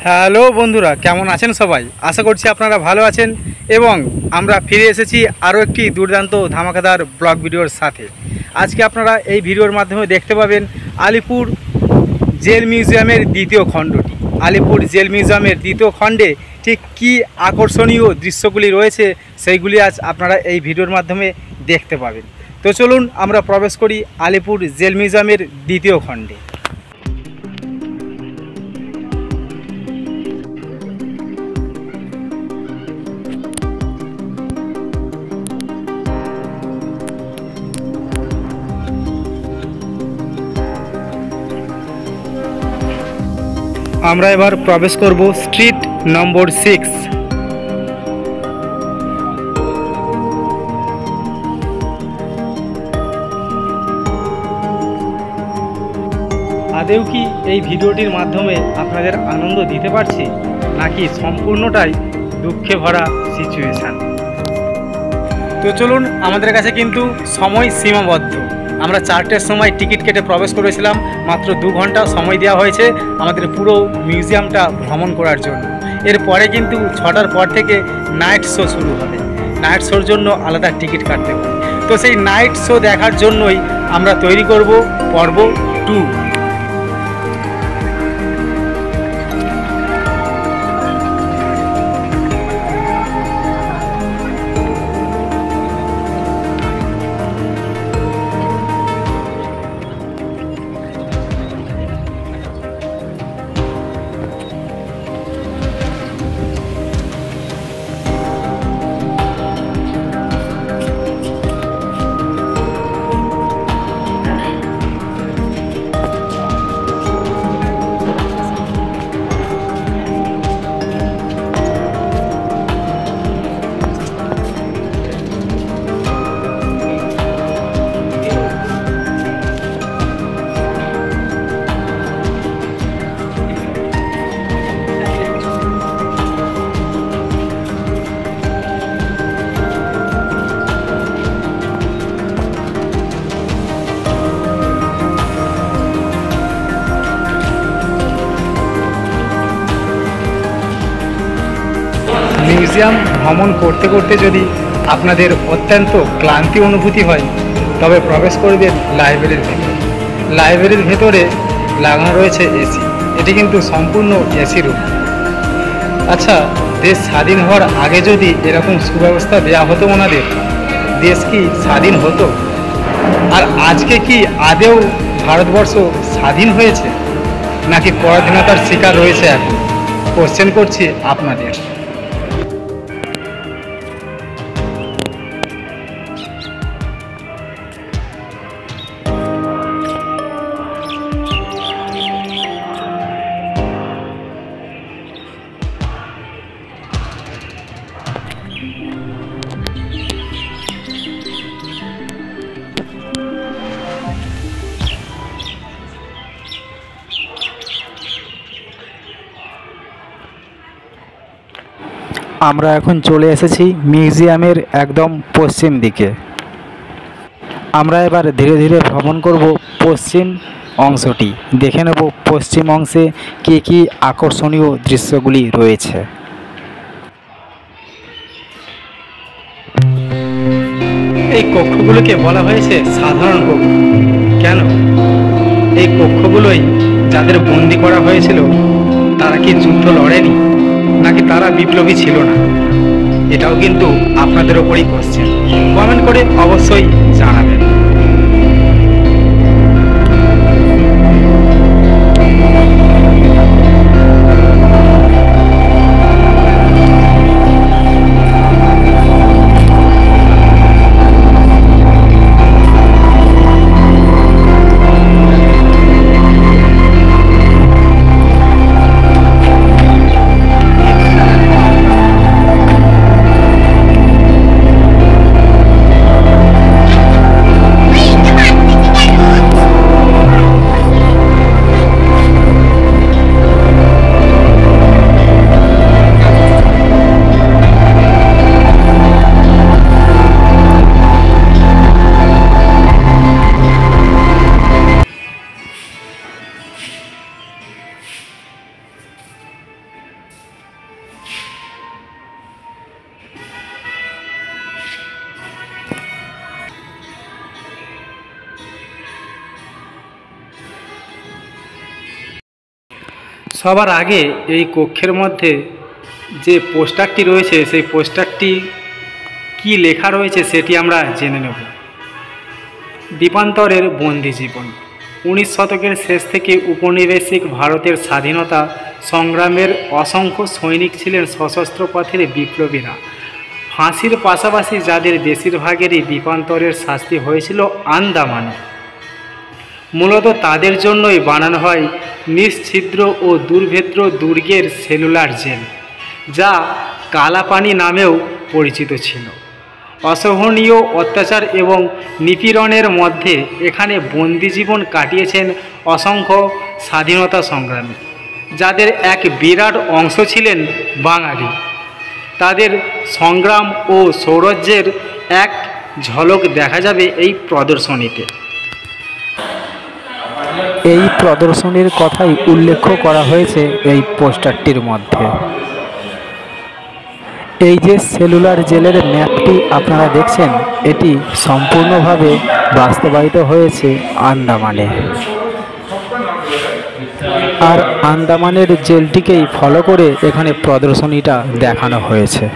Hello বন্ধুরা, কেমন আছেন সবাই? আশা করছি আপনারা ভালো আছেন এবং আমরা ফিরে এসেছি আরও একটি দুর্দান্ত ধামাকাদার ব্লগ ভিডিওর সাথে। আজকে আপনারা এই ভিডিওর মাধ্যমে দেখতে পাবেন আলিপুর জেল মিউজিয়ামের দ্বিতীয় খণ্ডটি। আলিপুর জেল মিউজিয়ামের দ্বিতীয় খণ্ডে ঠিক কী আকর্ষণীয় দৃশ্যগুলি রয়েছে সেইগুলি আজ আপনারা এই ভিডিওর মাধ্যমে দেখতে পাবেন। তো চলুন আমরা প্রবেশ করি আলিপুর জেল মিউজিয়ামের দ্বিতীয় খণ্ডে। আমরা এবার প্রবেশ করব স্ট্রিট নম্বর 6। আদৌ কি এই ভিডিওটির মাধ্যমে আপনাদের আনন্দ দিতে পারছি, নাকি সম্পূর্ণটাই দুঃখে ভরা সিচুয়েশান? তো চলুন, আমাদের কাছে কিন্তু সময় সীমাবদ্ধ। আমরা 4টের সময় টিকিট কেটে প্রবেশ করেছিলাম, মাত্র 2 ঘন্টা সময় দেওয়া হয়েছে আমাদের পুরো মিউজিয়ামটা ভ্রমণ করার জন্য। এরপরে কিন্তু 6টার পর থেকে নাইট শো শুরু হবে। নাইট শোর জন্য আলাদা টিকিট কাটতে হবে। তো সেই নাইট শো দেখার জন্যই আমরা তৈরি করব পর্ব 2। মিউজিয়াম ভ্রমণ করতে করতে যদি আপনাদের অত্যন্ত ক্লান্তি অনুভূতি হয়, তবে প্রবেশ করবেন লাইব্রেরির ভেতরে। লাইব্রেরির ভেতরে লাগানো রয়েছে এসি। এটি কিন্তু সম্পূর্ণ এসি রুম। আচ্ছা, দেশ স্বাধীন হওয়ার আগে যদি এরকম সুব্যবস্থা দেওয়া হতো ওনাদের, দেশ কি স্বাধীন হতো? আর আজকে কি আদেও ভারতবর্ষ স্বাধীন হয়েছে, নাকি পরাধীনতার শিকার রয়েছে? এখন কোশ্চেন করছি আপনাদের। আমরা এখন চলে এসেছি মিউজিয়ামের একদম পশ্চিম দিকে। আমরা এবার ধীরে ধীরে ভ্রমণ করব পশ্চিম অংশটি। দেখে নেব পশ্চিম অংশে কী কী আকর্ষণীয় দৃশ্যগুলি রয়েছে। এই কক্ষগুলোকে বলা হয়েছে সাধারণ কক্ষ। কেন? এই কক্ষগুলোই যাদের বন্দি করা হয়েছিল, তারা কি যুদ্ধ লড়েনি, নাকি তারা বিপ্লবী ছিল না? এটাও কিন্তু আপনাদের ওপরই কোশ্চেন। কমেন্ট করে অবশ্যই জানাবেন। সবার আগে এই কক্ষের মধ্যে যে পোস্টারটি রয়েছে সেই পোস্টারটি কি লেখা রয়েছে সেটি আমরা জেনে নেব। দ্বীপান্তরের বন্দি জীবন। 19 শতকের শেষ থেকে উপনিবেশিক ভারতের স্বাধীনতা সংগ্রামের অসংখ্য সৈনিক ছিলেন সশস্ত্র পথের বিপ্লবীরা। ফাঁসির পাশাপাশি যাদের বেশিরভাগেরই দ্বীপান্তরের শাস্তি হয়েছিল আন্দামানে। মূলত তাদের জন্যই বানানো হয় নিশ্ছিদ্র ও দুর্ভেদ্য দুর্গের সেলুলার জেল, যা কালাপানি নামেও পরিচিত ছিল। অসহনীয় অত্যাচার এবং নিপীড়নের মধ্যে এখানে বন্দি জীবন কাটিয়েছেন অসংখ্য স্বাধীনতা সংগ্রামী, যাদের এক বিরাট অংশ ছিলেন বাঙালি। তাদের সংগ্রাম ও সৌরজ্যের এক ঝলক দেখা যাবে এই প্রদর্শনীতে। এই প্রদর্শনীর কথাই উল্লেখ করা হয়েছে এই পোস্টারটির মধ্যে। এই যে সেলুলার জেলের ম্যাপটি আপনারা দেখছেন, এটি সম্পূর্ণভাবে বাস্তবায়িত হয়েছে আন্দামানে। আর আন্দামানের জেলটিকেই ফলো করে এখানে প্রদর্শনীটা দেখানো হয়েছে।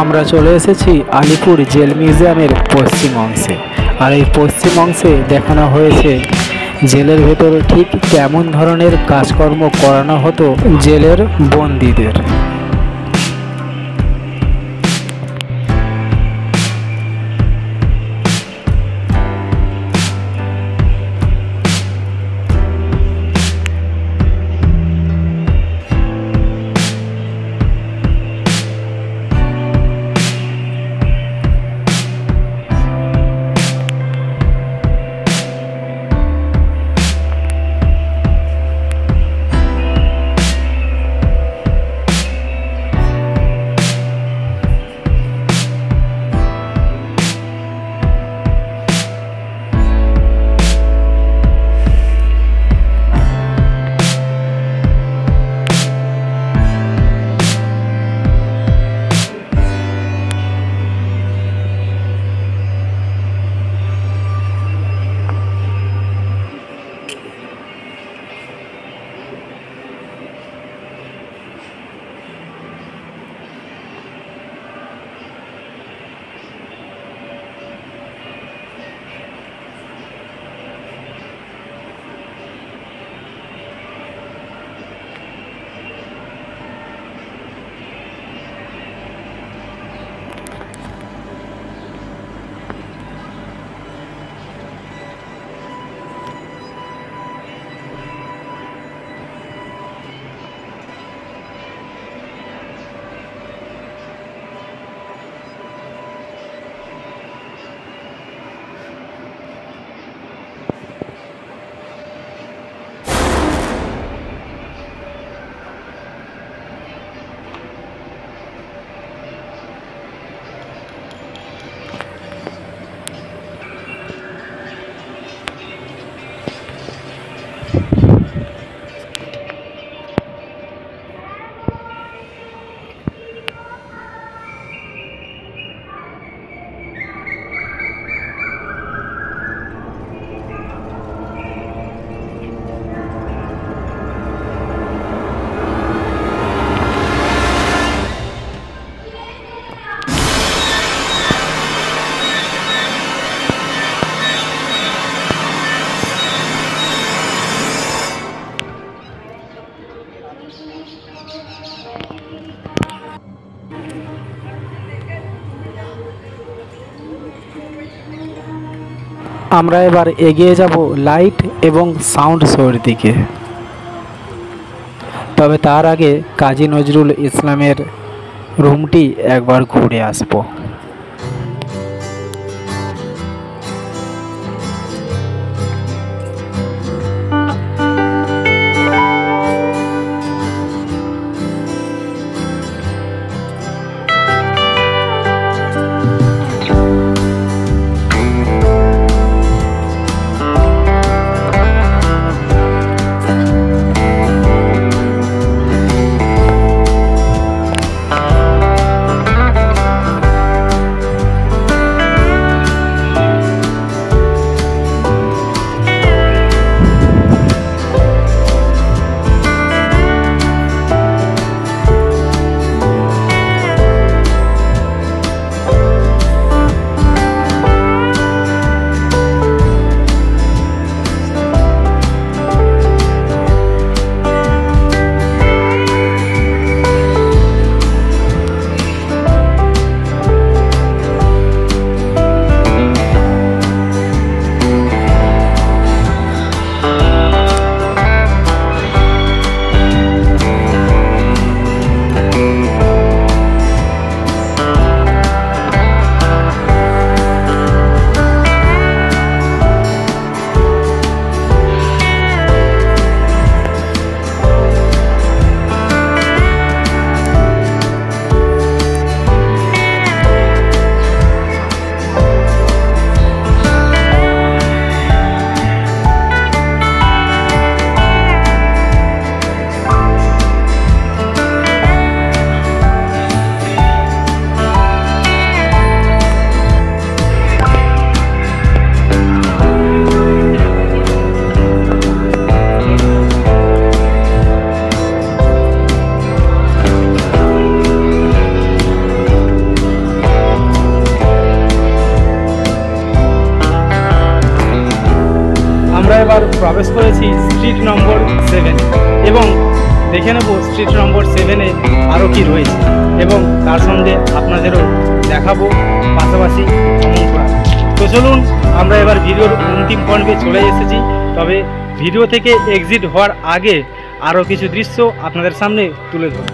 আমরা চলে এসেছি আলিপুর জেল মিউজিয়ামের পশ্চিম অংশে। আর এই পশ্চিম অংশে দেখানো হয়েছে জেলের ভেতর ঠিক কেমন ধরনের কাজকর্ম করানো হতো জেলের বন্দীদের। আমরা এবার এগিয়ে যাব লাইট এবং সাউন্ড শোর দিকে। তবে তার আগে কাজী নজরুল ইসলামের রুমটি একবার ঘুরে আসবো। এবার প্রবেশ করেছি স্ট্রিট নম্বর 7 এবং দেখে নেব স্ট্রিট নম্বর 7-এ আরও কি রয়েছে এবং তার সঙ্গে আপনাদেরও দেখাবো, পাশাপাশি ভ্রমণ করা। তো চলুন, আমরা এবার ভিডিওর অন্তিম পর্বে চলে এসেছি। তবে ভিডিও থেকে এক্সিট হওয়ার আগে আরও কিছু দৃশ্য আপনাদের সামনে তুলে ধরব।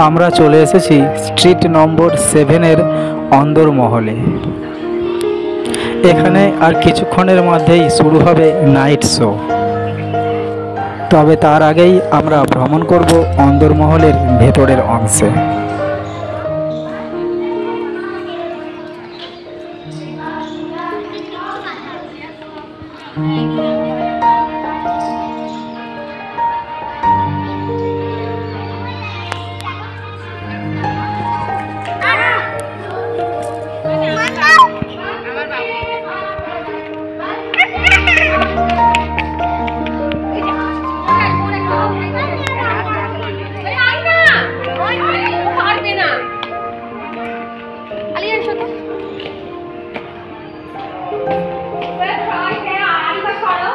আমরা চলে এসেছি স্ট্রিট নম্বর 7-এর অন্দরমহলে। এখানে আর কিছুক্ষণের মধ্যেই শুরু হবে নাইট শো। তবে তার আগেই আমরা ভ্রমণ করব অন্দরমহলের ভেতরের অংশে। Let's try it out.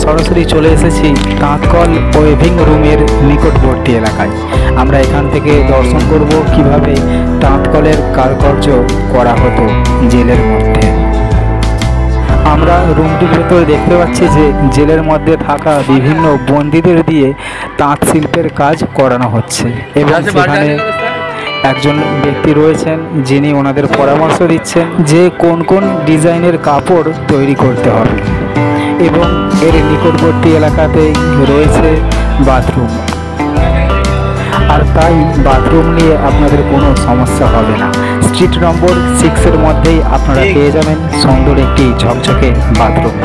সরাসরি চলে এসেছি তাঁতকল ওয়েভিং রুমের নিকটবর্তী এলাকায়। আমরা এখান থেকে দর্শন করব কিভাবে তাঁতকলের কারুকার্য করা হতো জেলের মধ্যে। আমরা রুমটির ভেতরে দেখতে পাচ্ছি যে জেলের মধ্যে থাকা বিভিন্ন বন্দীদের দিয়ে তাঁত শিল্পের কাজ করানো হচ্ছে এবং সেখানে একজন ব্যক্তি রয়েছেন যিনি ওনাদের পরামর্শ দিচ্ছেন যে কোন কোন ডিজাইনের কাপড় তৈরি করতে হবে। এবং এর নিকটবর্তী এলাকাতেই রয়েছে বাথরুম, আর তাই বাথরুম নিয়ে আপনাদের কোনো সমস্যা হবে না। স্ট্রিট নম্বর 6-এর মধ্যেই আপনারা পেয়ে যাবেন সুন্দর একটি ঝকঝকে বাথরুম।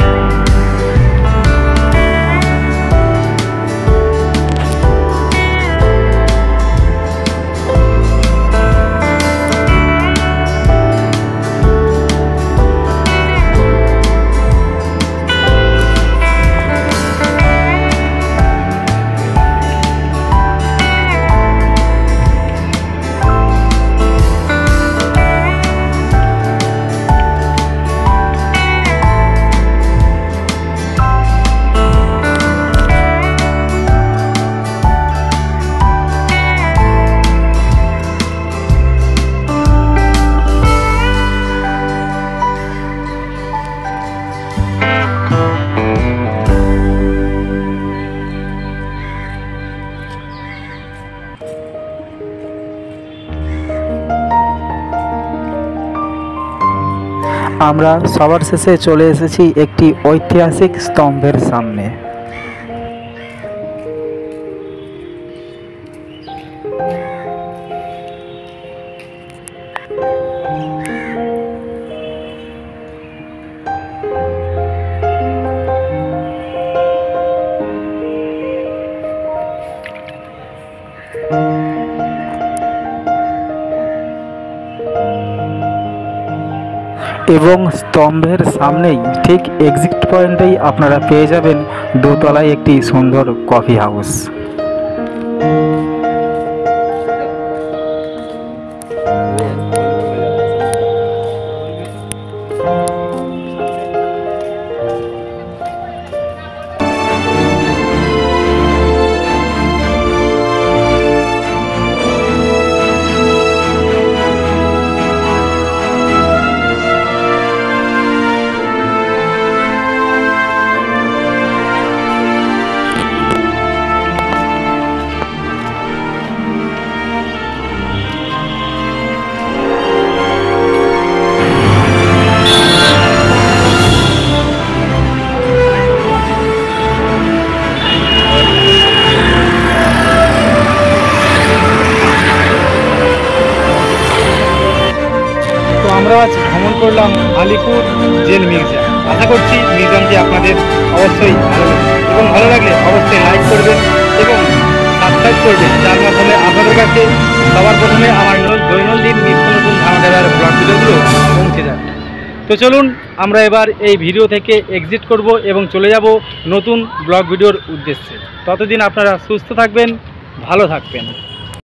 আমরা সবার শেষে চলে এসেছি একটি ঐতিহাসিক স্তম্ভের সামনে। এবং স্তম্ভের সামনেই ঠিক এক্সিট পয়েন্টেই আপনারা পেয়ে যাবেন দোতলায় একটি সুন্দর কফি হাউস। আমরা আজ ভ্রমণ করলাম আলিপুর জেল মিউজিয়াম। আশা করছি মিউজিয়ামটি আপনাদের অবশ্যই ভালো লাগবে এবং ভালো লাগলে অবশ্যই লাইক করবেন এবং সাবস্ক্রাইব করবেন, যার মাধ্যমে আপনাদের কাছে সবার প্রথমে আমার দৈনন্দিন নিত্য নতুন ধামাকাদার ব্লগ ভিডিওগুলো পৌঁছে যায়। তো চলুন আমরা এবার এই ভিডিও থেকে এক্সিট করব এবং চলে যাব নতুন ব্লগ ভিডিওর উদ্দেশ্যে। ততদিন আপনারা সুস্থ থাকবেন, ভালো থাকবেন।